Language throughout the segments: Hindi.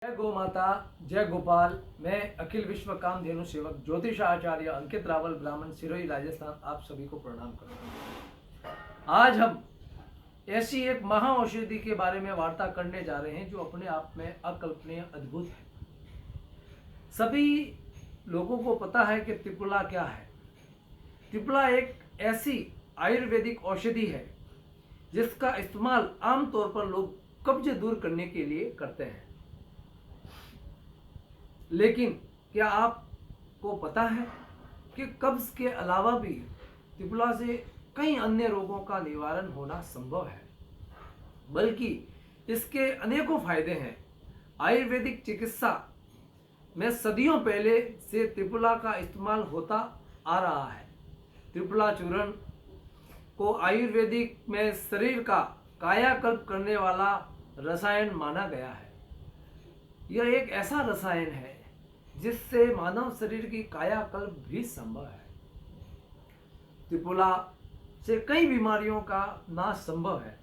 जय गौ माता, जय गोपाल। मैं अखिल विश्व कामधेनु सेवक ज्योतिष आचार्य अंकित रावल, ब्राह्मण, सिरोही, राजस्थान, आप सभी को प्रणाम करता हूँ। आज हम ऐसी एक महा औषधि के बारे में वार्ता करने जा रहे हैं जो अपने आप में अकल्पनीय, अद्भुत है। सभी लोगों को पता है कि त्रिपुला क्या है। त्रिपुला एक ऐसी आयुर्वेदिक औषधि है जिसका इस्तेमाल आमतौर पर लोग कब्ज दूर करने के लिए करते हैं। लेकिन क्या आपको पता है कि कब्ज के अलावा भी त्रिपुला से कई अन्य रोगों का निवारण होना संभव है, बल्कि इसके अनेकों फायदे हैं। आयुर्वेदिक चिकित्सा में सदियों पहले से त्रिपुला का इस्तेमाल होता आ रहा है। त्रिपुला चूर्ण को आयुर्वेदिक में शरीर का कायाकल्प करने वाला रसायन माना गया है। यह एक ऐसा रसायन है जिससे मानव शरीर की कायाकल्प भी संभव है। त्रिपुला से कई बीमारियों का नाश संभव है।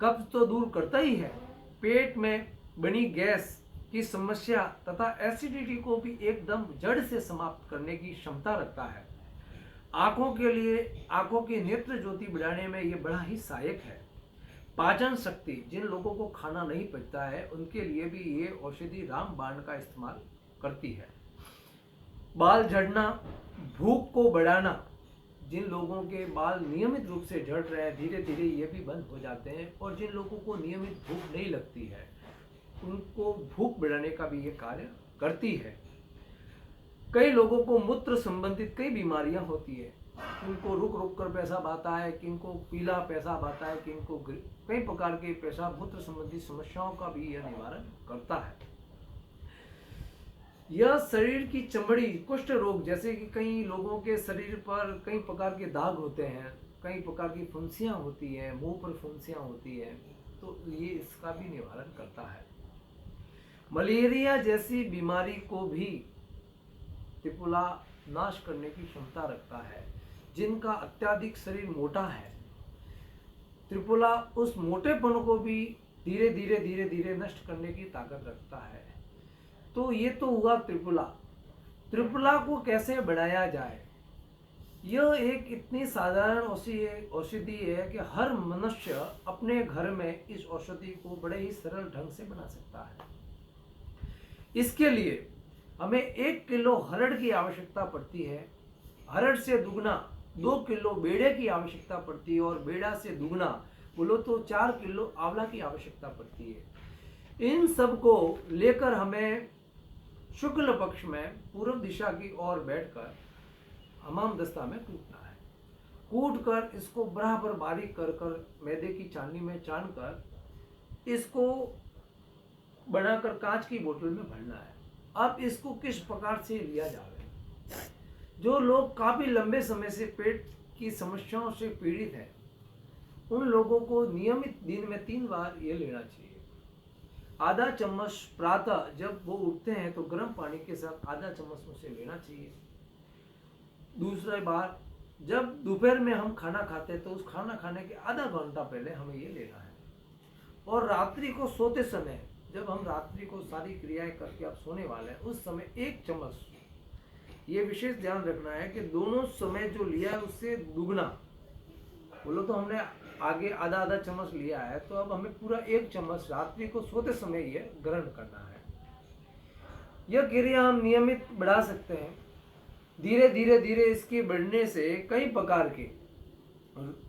कब्ज तो दूर करता ही है, पेट में बनी गैस की समस्या तथा एसिडिटी को भी एकदम जड़ से समाप्त करने की क्षमता रखता है। आंखों के लिए आंखों की नेत्र ज्योति बढ़ाने में यह बड़ा ही सहायक है। पाचन शक्ति, जिन लोगों को खाना नहीं पचता है उनके लिए भी ये औषधि रामबाण का इस्तेमाल करती है। बाल झड़ना, भूख को बढ़ाना, जिन लोगों के बाल नियमित रूप से झड़ रहे हैं धीरे धीरे ये भी बंद हो जाते हैं, और जिन लोगों को नियमित भूख नहीं लगती है उनको भूख बढ़ाने का भी ये कार्य करती है। कई लोगों को मूत्र संबंधित कई बीमारियां होती है, किनको रुक रुक कर पेशाब आता है, किनको पीला पेशाब आता है, किनको कई प्रकार के पेशाब मूत्र संबंधी समस्याओं का भी यह निवारण करता है। यह शरीर की चमड़ी, कुष्ठ रोग, जैसे कि कई लोगों के शरीर पर कई प्रकार के दाग होते हैं, कई प्रकार की फुंसियां होती है, मुंह पर फुंसियां होती है, तो ये इसका भी निवारण करता है। मलेरिया जैसी बीमारी को भी त्रिपुला नाश करने की क्षमता रखता है। जिनका अत्यधिक शरीर मोटा है, त्रिपुला उस मोटेपन को भी धीरे धीरे धीरे धीरे नष्ट करने की ताकत रखता है। तो ये तो हुआ त्रिपुला। त्रिपुला को कैसे बढ़ाया जाए? यह एक इतनी साधारण औषधि है कि हर मनुष्य अपने घर में इस औषधि को बड़े ही सरल ढंग से बना सकता है। इसके लिए हमें 1 किलो हरड़ की आवश्यकता पड़ती है। हरड़ से दुगना 2 किलो बेड़े की आवश्यकता पड़ती है, और बेड़ा से दुगना बोलो तो 4 किलो आंवला की आवश्यकता पड़ती है। इन सब को लेकर हमें शुक्ल पक्ष में पूर्व दिशा की ओर बैठकर हमाम दस्ता में कूटना है। कूट कर इसको बराबर बारीक कर कर मैदे की चालनी में छान कर इसको बनाकर कांच की बोतल में भरना है। अब इसको किस प्रकार से लिया जाए? जो लोग काफी लंबे समय से पेट की समस्याओं से पीड़ित हैं, उन लोगों को नियमित दिन में 3 बार ये लेना चाहिए। आधा चम्मच प्रातः जब वो उठते हैं तो गर्म पानी के साथ आधा चम्मच उसे लेना चाहिए। दूसरी बार जब दोपहर में हम खाना खाते हैं तो उस खाना खाने के आधा घंटा पहले हमें ये लेना है। और रात्रि को सोते समय, जब हम रात्रि को सारी क्रियाएं करके आप सोने वाले हैं, उस समय 1 चम्मच, ये विशेष ध्यान रखना है कि दोनों समय जो लिया है उससे दुगना, बोलो तो हमने आगे आधा आधा चम्मच लिया है, तो अब हमें पूरा 1 चम्मच रात्रि को सोते समय ये ग्रहण करना है। यह क्रिया हम नियमित बढ़ा सकते हैं। धीरे धीरे धीरे इसके बढ़ने से कई प्रकार के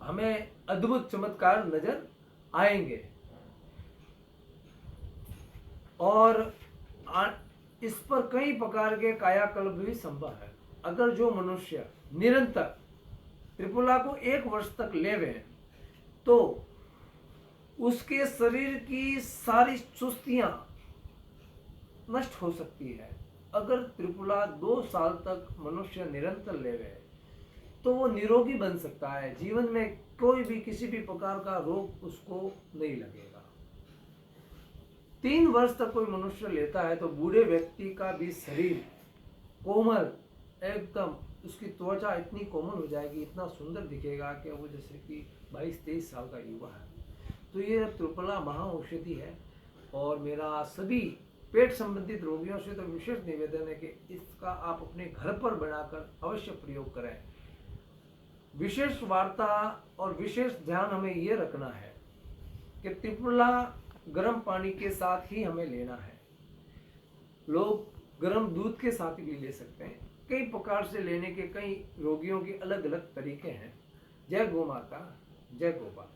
हमें अद्भुत चमत्कार नजर आएंगे, और इस पर कई प्रकार के कायाकल्प भी संभव है। अगर जो मनुष्य निरंतर त्रिपुला को 1 वर्ष तक लेवे तो उसके शरीर की सारी सुस्तियां नष्ट हो सकती है। अगर त्रिपुला 2 साल तक मनुष्य निरंतर लेवे तो वो निरोगी बन सकता है। जीवन में कोई भी किसी भी प्रकार का रोग उसको नहीं लगेगा। 3 वर्ष तक कोई मनुष्य लेता है तो बूढ़े व्यक्ति का भी शरीर कोमल, एकदम उसकी त्वचा इतनी कोमल हो जाएगी, इतना सुंदर दिखेगा कि वो जैसे कि 22-23 साल का युवा है। तो ये त्रिपुला महा औषधि है, और मेरा सभी पेट संबंधित रोगियों से तो विशेष निवेदन है कि इसका आप अपने घर पर बनाकर अवश्य प्रयोग करें। विशेष वार्ता और विशेष ध्यान हमें ये रखना है कि त्रिफला गर्म पानी के साथ ही हमें लेना है। लोग गर्म दूध के साथ भी ले सकते हैं। कई प्रकार से लेने के कई रोगियों के अलग अलग तरीके हैं। जय गौ माता, जय गोपाल।